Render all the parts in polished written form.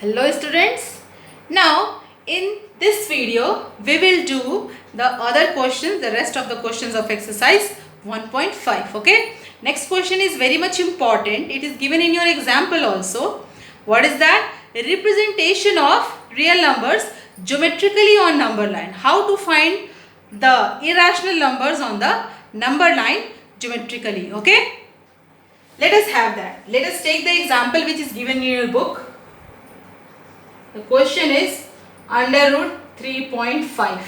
Hello students. Now in this video we will do the other questions, the rest of the questions of exercise 1.5. Okay. Next question is very much important. It is given in your example also. What is that? Representation of real numbers geometrically on number line. How to find the irrational numbers on the number line geometrically. Okay. Let us have that. Let us take the example which is given in your book. The question is under root 3.5.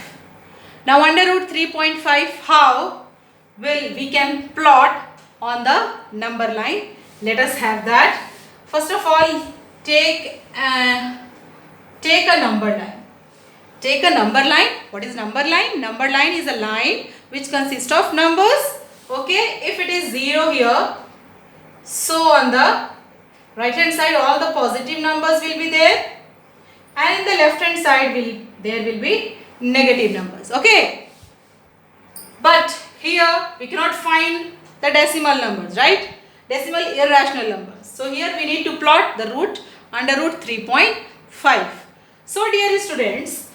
Now under root 3.5, how will we can plot on the number line? Let us have that. First of all, take a number line. Take a number line. What is number line? Number line is a line which consists of numbers. Okay, if it is 0 here, so on the right hand side all the positive numbers will be there. And in the left hand side there will be negative numbers. Okay. But here we cannot find the decimal numbers, right? Decimal irrational numbers. So here we need to plot the root under root 3.5. So dear students,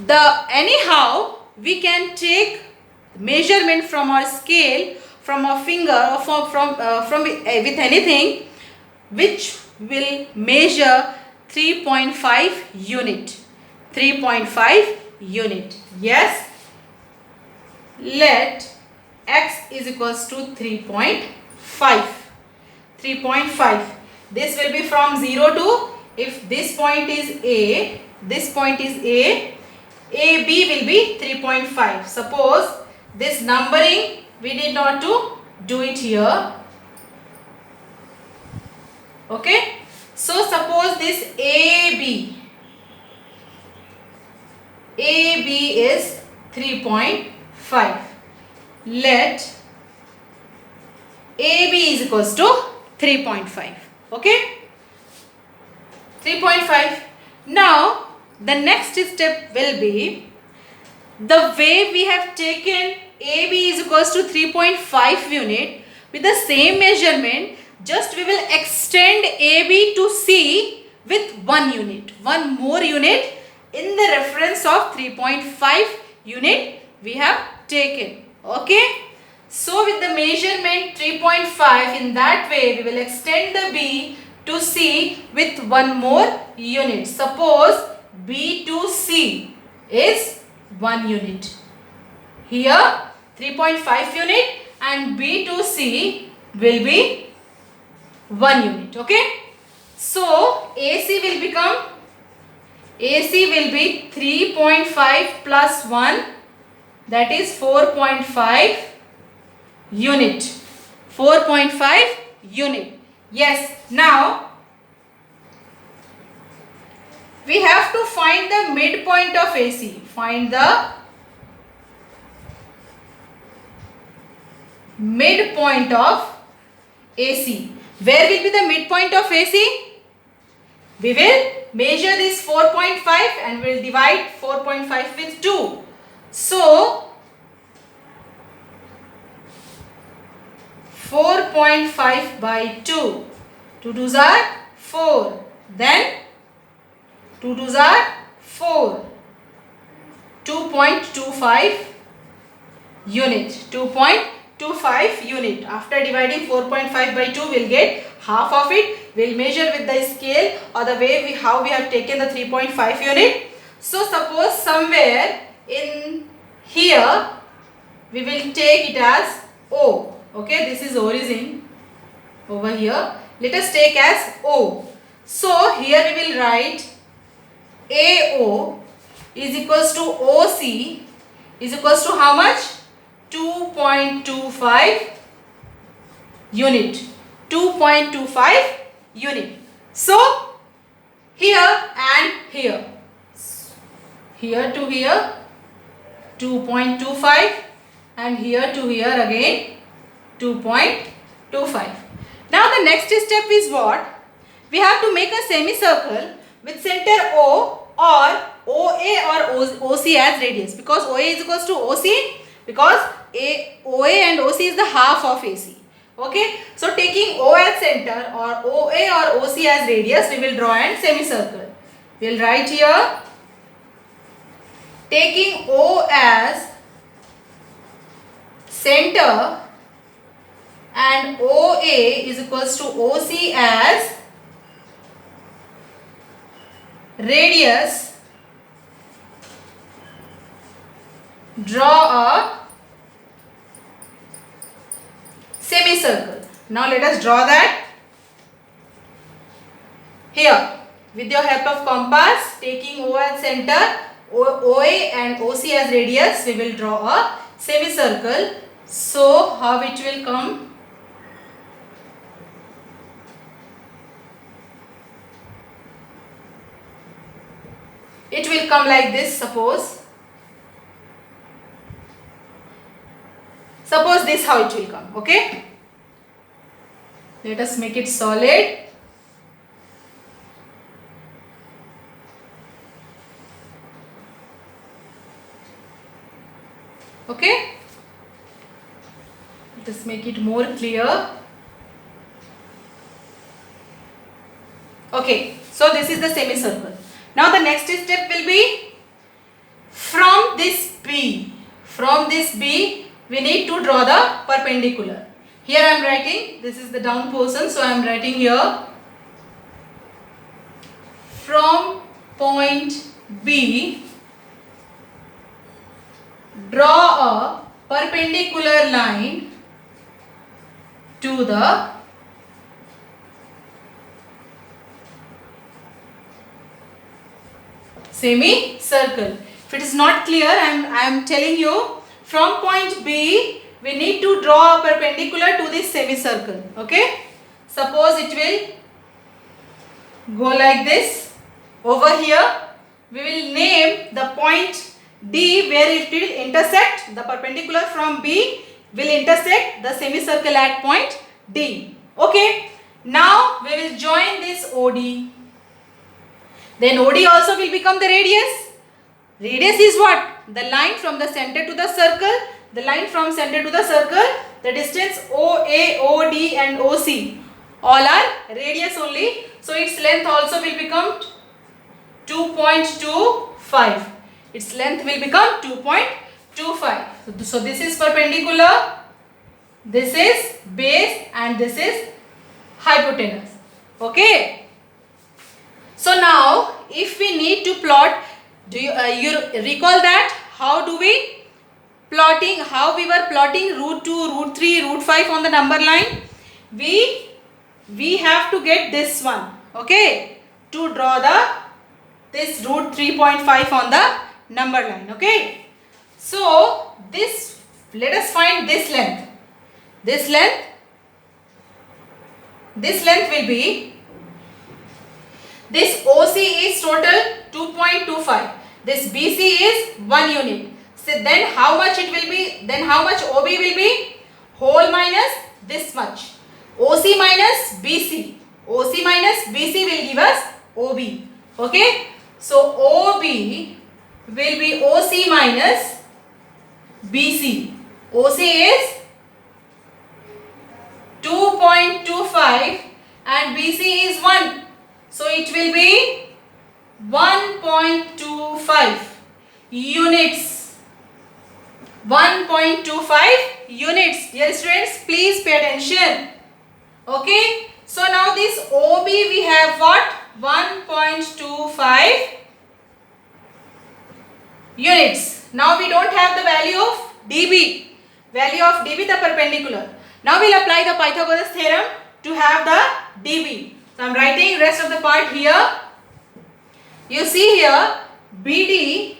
anyhow we can take measurement from our scale, from our finger, or with anything which will measure 3.5 unit. 3.5 unit. Yes. Let x is equals to 3.5. 3.5. This will be from 0 to, if this point is A, this point is A, AB will be 3.5. Suppose this numbering we need not to do it here. Okay. So suppose this AB is 3.5. Let AB is equals to 3.5. Okay. 3.5. Now the next step will be, the way we have taken AB is equals to 3.5 unit, with the same measurement, just we will extend AB to C with 1 unit. One more unit in the reference of 3.5 unit we have taken. Okay. So with the measurement 3.5, in that way we will extend the B to C with 1 more unit. Suppose B to C is 1 unit. Here 3.5 unit and B to C will be 1 unit. Okay. So AC will be 3.5 plus 1, that is 4.5 unit. 4.5 unit. Yes. Now we have to find the midpoint of AC. Find the midpoint of AC. Where will be the midpoint of AC? We will measure this 4.5 and we will divide 4.5 with 2. So 4.5 by 2. 2 2s are 4. Then 2 2s are 4. 2.25 unit. 2.25 unit. After dividing 4.5 by 2, we will get half of it. We will measure with the scale, or the way how we have taken the 3.5 unit. So suppose somewhere in here we will take it as O. Okay, this is origin over here. Let us take as O. So here we will write AO is equals to OC is equals to how much? 2.25 unit. 2.25 unit. So here and here. Here to here 2.25 and here to here again 2.25. Now the next step is what? We have to make a semicircle with center O or OA or OC as radius, because OA is equals to OC, because OA and OC is the half of AC. Okay, so taking O as center or OA or OC as radius, we will draw a semicircle. We will write here, taking O as center and OA is equals to OC as radius, draw a semicircle. Now let us draw that. Here, with your help of compass, taking O as center, OA and OC as radius, we will draw a semicircle. So, how it will come? It will come like this, suppose this how it will come, okay? Let us make it solid. Okay? Let us make it more clear. Okay, so this is the semicircle. Now the next step will be from this B. From this B, we need to draw the perpendicular. Here I am writing, this is the down portion, so I am writing here, from point B, draw a perpendicular line to the semicircle. If it is not clear, I am telling you, from point B, we need to draw a perpendicular to this semicircle. Okay? Suppose it will go like this. Over here, we will name the point D where it will intersect. The perpendicular from B will intersect the semicircle at point D. Okay? Now, we will join this OD. Then OD also will become the radius. Radius is what? The line from the center to the circle. The line from center to the circle. The distance OA, OD and OC. All are radius only. So its length also will become 2.25. Its length will become 2.25. So this is perpendicular. This is base and this is hypotenuse. Okay. So now, if we need to plot, do you recall that how we were plotting root 2, root 3, root 5 on the number line? We have to get this one, okay, to draw this root 3.5 on the number line, okay. So this, let us find this length. This length will be, this OC is total 2.25. This BC is 1 unit. So then how much it will be? Then how much OB will be? Whole minus this much. OC minus BC. OC minus BC will give us OB. Okay. So OB will be OC minus BC. OC is 2.25 and BC is 1. So it will be 1.25 units. 1.25 units. Dear students, please pay attention. Okay. So now this OB we have what? 1.25 units. Now we don't have the value of DB. Value of DB, the perpendicular. Now we'll apply the Pythagoras theorem to have the DB. So I am writing rest of the part here. You see here, BD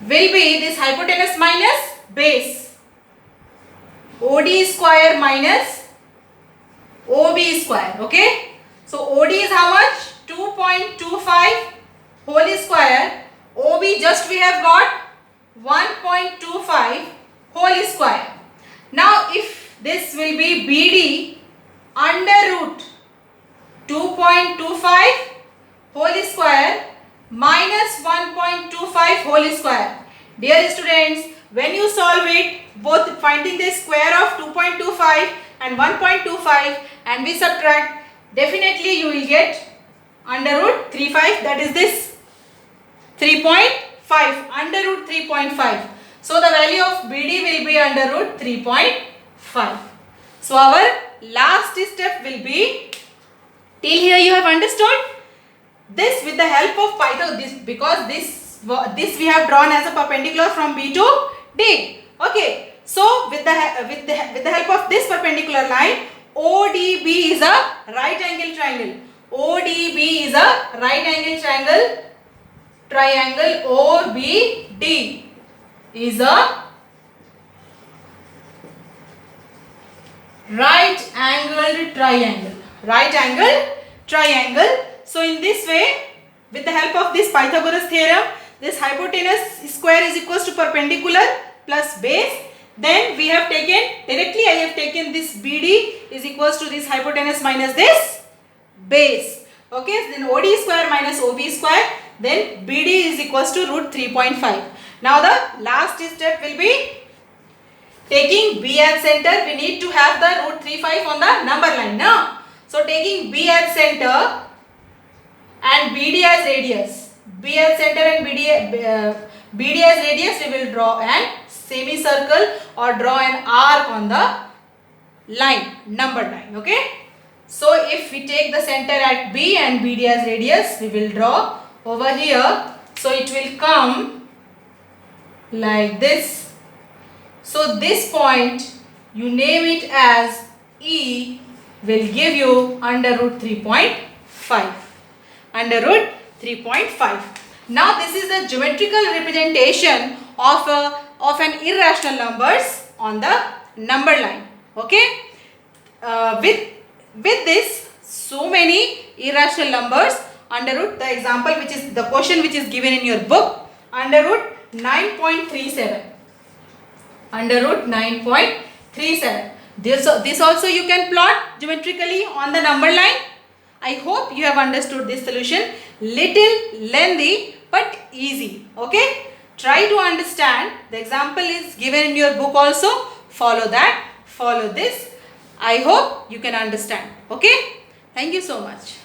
will be this hypotenuse minus base. OD square minus OB square. Okay. So OD is how much? 2.25 whole square. OB just we have got 1.25 whole square. Now if this will be BD under root 2.25 whole square minus 1.25 whole square. Dear students, when you solve it, both finding the square of 2.25 and 1.25 and we subtract, definitely you will get under root 35, that is this 3.5, under root 3.5. So the value of BD will be under root 3.5. So our last step will be, till here you have understood this with the help of Pythagoras, because this we have drawn as a perpendicular from B to D. Okay, so with the help of this perpendicular line, ODB is a right angle triangle. ODB is a right angle triangle. OBD is a right angled triangle. Right angled triangle. So in this way, with the help of this Pythagoras theorem, this hypotenuse square is equals to perpendicular plus base. Then we have taken, directly I have taken this BD is equals to this hypotenuse minus this base. Okay, then OD square minus OB square, then BD is equals to root 3.5. Now the last step will be taking B as center. We need to have the root 3.5 on the number line now. So taking B as center and BD as radius. B as center and BD as radius, we will draw an semicircle or draw an arc on the line, number line. Okay. So if we take the center at B and BD as radius, we will draw over here. So it will come like this. So this point, you name it as E, will give you under root 3.5. Under root 3.5. Now this is the geometrical representation of an irrational numbers on the number line. Okay. With this, so many irrational numbers under root, the example which is the question which is given in your book, under root 9.37. Under root 9.37. This also you can plot geometrically on the number line. I hope you have understood this solution. Little lengthy but easy. Okay. Try to understand. The example is given in your book also. Follow that. Follow this. I hope you can understand. Okay. Thank you so much.